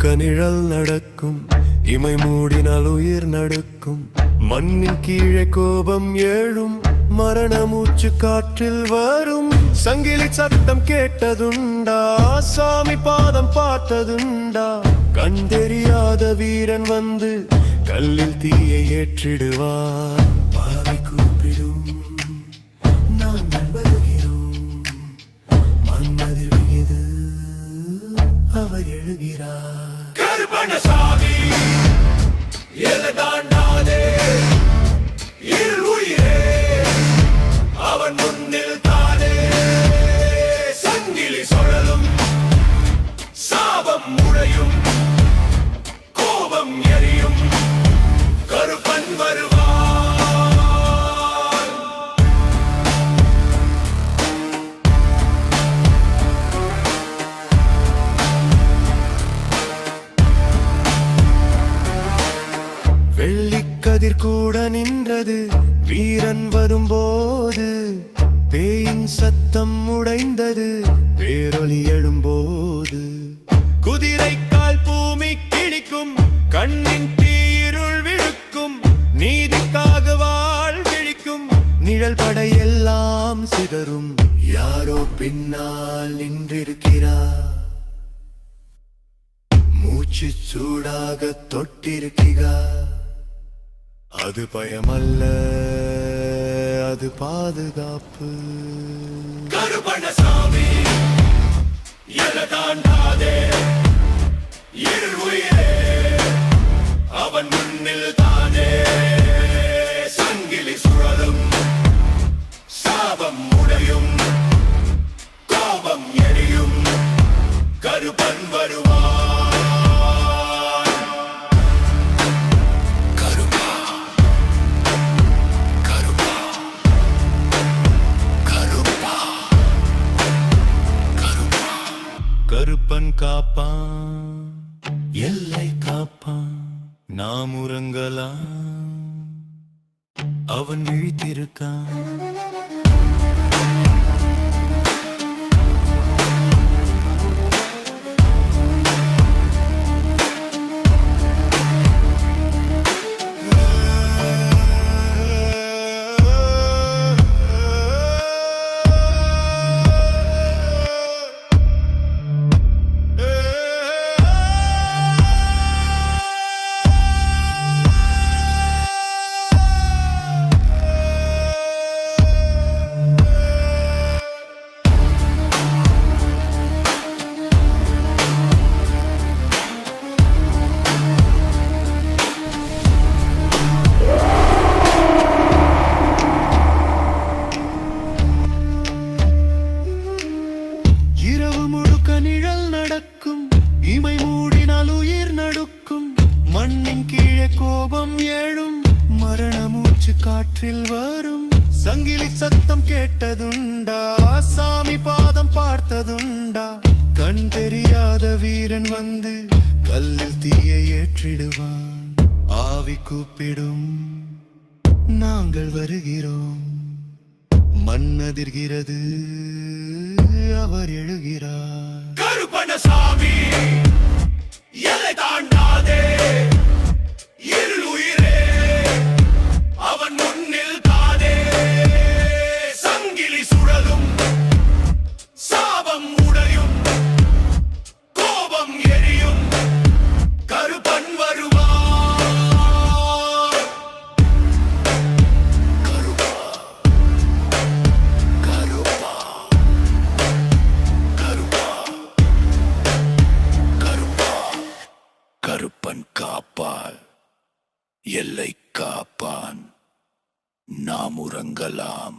முழுக்க நிழல் நடக்கும், இமை மூடினால் உயிர் நடுக்கும். மண்ணின் கீழே கோபம் ஏழும், மரண மூச்சு காற்றில் வரும். சங்கிலி சத்தம் கேட்டதுண்டா, சாமி பாதம் பார்த்ததுண்டா? கண் தெரியாத வீரன் வந்து கல்லில் தீயை ஏற்றிடுவார். பாவை கூப்பிடும், நாங்கள் வருகிறோம். மன்னதில் விழுது அவர் எழுகிறார். கருப்பணசாமி எல்லை தாண்டாதே, இருள் உயிரே அவன் முன்னில் தானே. சங்கிலி சுழலும், சாபம் உடையும், கோபம் எரியும், கருப்பன் வருவான். வெள்ளிக்கதிர் கூட நின்றது வீரன் வரும்போது. பேயின் சத்தம் உடைந்தது பேரொலி எழும்போது. குதிரை கால் பூமி கிழிக்கும், கண்ணின் தீருள் விழுக்கும். நீதிக்காக வாழ் விழிக்கும், நிழல் படையெல்லாம் சிதறும். யாரோ பின்னால் நின்றிருக்கிறார், மூச்சு சூடாக தொட்டிருக்கிறார். அது பயமல்ல, அது பாதுகாப்பு. கருப்பணசாமி எல்லை தாண்டாதே, இருள் உயிரே அவன் முன்னில் தானே. சங்கிலி சுழலும், சாபம் உடையும், கோபம் எரியும், கருப்பன் வருவான். கருப்பன் காப்பான், எல்லை காப்பான். நாம் உறங்கலாம், அவன் விழித்திருக்கான். இமை மூடினால் உயிர் நடுக்கும், மண்ணின் கீழே கோபம் ஏழும், மரண மூச்சு காற்றில் வரும். சங்கிலி சத்தம் கேட்டதுண்டா, சாமி பாதம் பார்த்ததுண்டா? கண் தெரியாத வீரன் வந்து கல்லில் தீயை ஏற்றிடுவான். ஆவி கூப்பிடும், நாங்கள் வருகிறோம். மண்ணதிர்கிறது, அவர் எழுகிறார். கருப்பணசாமி எல்லை தாண்டாதே, இருள் உயிரே அவன் முன்னில் தானே. சங்கிலி சுழலும், சாபம் உடையும், கோபம் எரியும், கருப்பன் வருவான். கருப்பன் காப்பான், எல்லை காப்பான். நாம் உறங்கலாம்,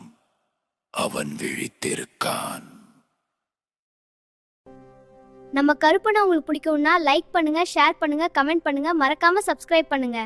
அவன் விழித்திருக்கான். நம்ம கருப்பனை உங்களுக்கு பிடிக்கும்னா லைக் பண்ணுங்க, ஷேர் பண்ணுங்க, கமெண்ட் பண்ணுங்க, மறக்காம சப்ஸ்கிரைப் பண்ணுங்க.